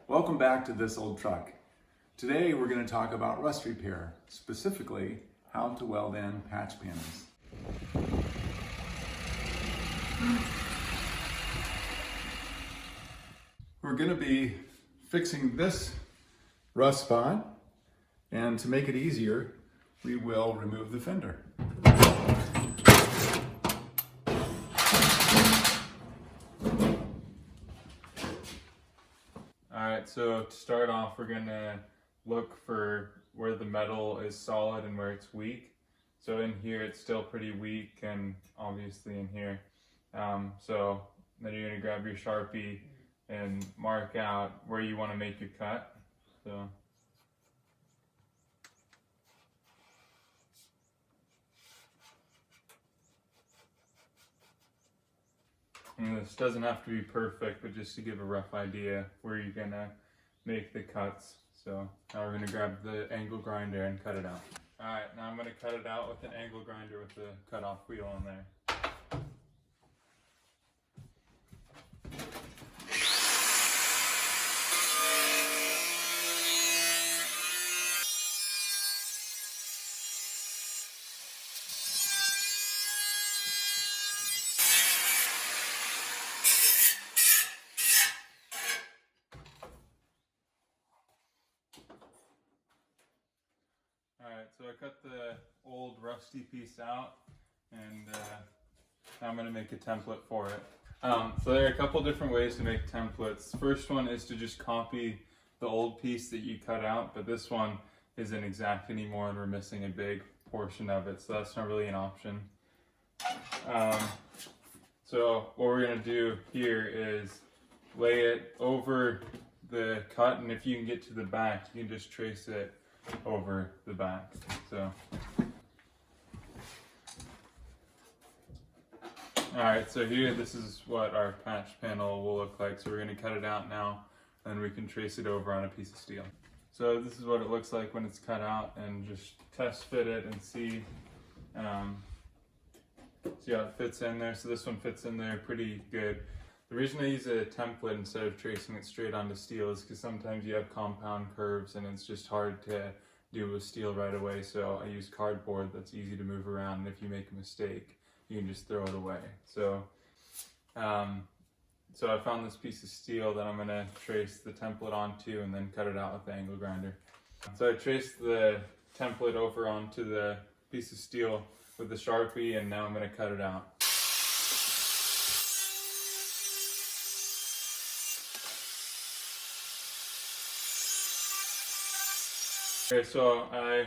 Welcome back to This Old Truck. Today we're going to talk about rust repair, specifically how to weld in patch panels. We're going to be fixing this rust spot, and to make it easier, we will remove the fender. Alright, so to start off, we're going to look for where the metal is solid and where it's weak. So in here it's still pretty weak, and obviously in here. So then you're going to grab your Sharpie and mark out where you want to make your cut. So and this doesn't have to be perfect, but just to give a rough idea where you're gonna make the cuts. So now we're gonna grab the angle grinder and cut it out. Alright, now I'm gonna cut it out with an angle grinder with the cutoff wheel on there. Alright, so I cut the old rusty piece out, and now I'm going to make a template for it. So there are a couple different ways to make templates. First one is to just copy the old piece that you cut out, but this one isn't exact anymore and we're missing a big portion of it, so that's not really an option. So what we're going to do here is lay it over the cut, and if you can get to the back, you can just trace it over the back. So alright, so here this is what our patch panel will look like. So we're going to cut it out now, and we can trace it over on a piece of steel. So this is what it looks like when it's cut out, and just test fit it and see how it fits in there. So this one fits in there pretty good. The reason I use a template instead of tracing it straight onto steel is because sometimes you have compound curves and it's just hard to do with steel right away. So I use cardboard that's easy to move around, and if you make a mistake, you can just throw it away. So so I found this piece of steel that I'm going to trace the template onto and then cut it out with the angle grinder. So I traced the template over onto the piece of steel with the Sharpie, and now I'm going to cut it out. Okay, so I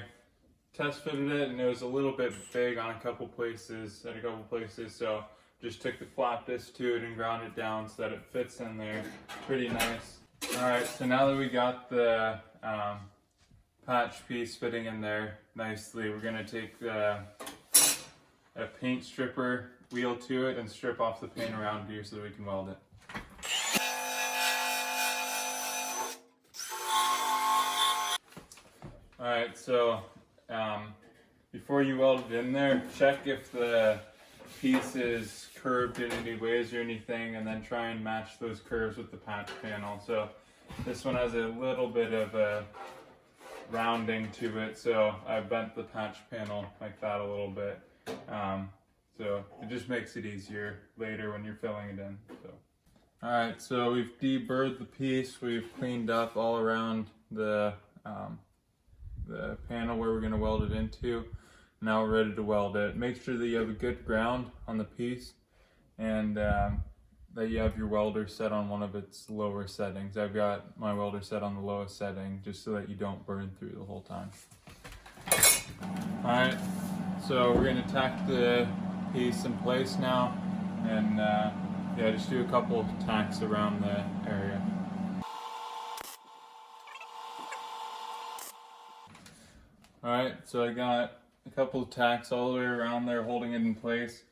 test fitted it, and it was a little bit big on a couple places, so just took the flap disc to it and ground it down so that it fits in there pretty nice. Alright, so now that we got the patch piece fitting in there nicely, we're going to take a paint stripper wheel to it and strip off the paint around here so that we can weld it. Alright, so before you weld it in there, check if the piece is curved in any ways or anything, and then try and match those curves with the patch panel. So this one has a little bit of a rounding to it, so I bent the patch panel like that a little bit. So it just makes it easier later when you're filling it in. So. Alright, so we've deburred the piece, we've cleaned up all around the panel where we're going to weld it into. Now we're ready to weld it. Make sure that you have a good ground on the piece, and that you have your welder set on one of its lower settings. I've got my welder set on the lowest setting just so that you don't burn through the whole time. Alright, so we're going to tack the piece in place now, and yeah, just do a couple of tacks around the area. Alright, so I got a couple of tacks all the way around there holding it in place.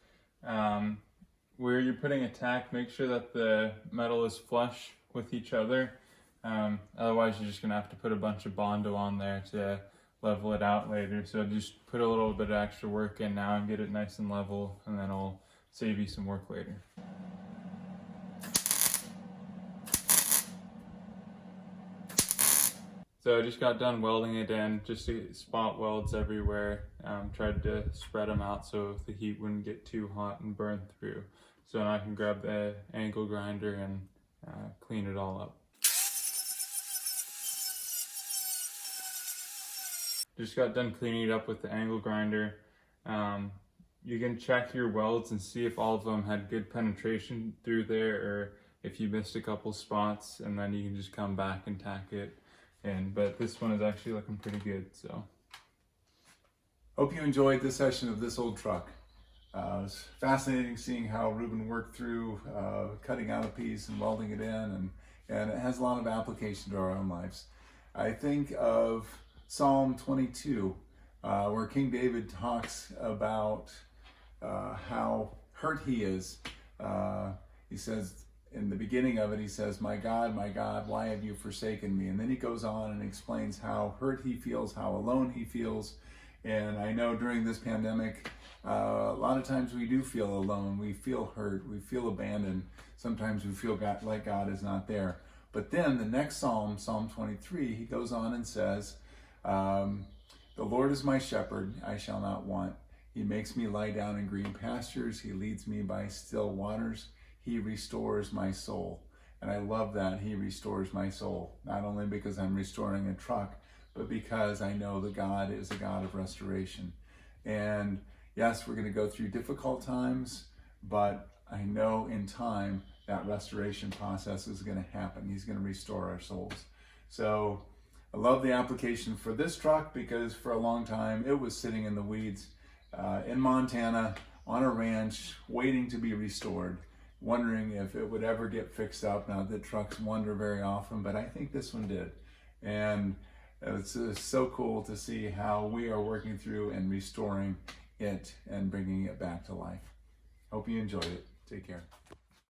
Where you're putting a tack, make sure that the metal is flush with each other. Otherwise you're just going to have to put a bunch of Bondo on there to level it out later. So just put a little bit of extra work in now and get it nice and level, and then it'll save you some work later. So I just got done welding it in, just to spot welds everywhere. Tried to spread them out so the heat wouldn't get too hot and burn through. So now I can grab the angle grinder and clean it all up. Just got done cleaning it up with the angle grinder. You can check your welds and see if all of them had good penetration through there, or if you missed a couple spots, and then you can just come back and tack it in. But this one is actually looking pretty good, so. Hope you enjoyed this session of This Old Truck. It was fascinating seeing how Ruben worked through cutting out a piece and welding it in, and it has a lot of application to our own lives. I think of Psalm 22, where King David talks about how hurt he is. He says, in the beginning of it, he says, my God, why have you forsaken me? And then he goes on and explains how hurt he feels, how alone he feels. And I know during this pandemic, a lot of times we do feel alone, we feel hurt, we feel abandoned. Sometimes we feel like God is not there. But then the next Psalm, Psalm 23, he goes on and says, the Lord is my shepherd, I shall not want. He makes me lie down in green pastures. He leads me by still waters. He restores my soul. And I love that he restores my soul, not only because I'm restoring a truck, but because I know that God is a God of restoration. And yes, we're going to go through difficult times, but I know in time that restoration process is going to happen. He's going to restore our souls. So I love the application for this truck because for a long time it was sitting in the weeds in Montana on a ranch waiting to be restored, wondering if it would ever get fixed up. Now the trucks wander very often, but I think this one did. And it's so cool to see how we are working through and restoring it and bringing it back to life. Hope you enjoyed it. Take care.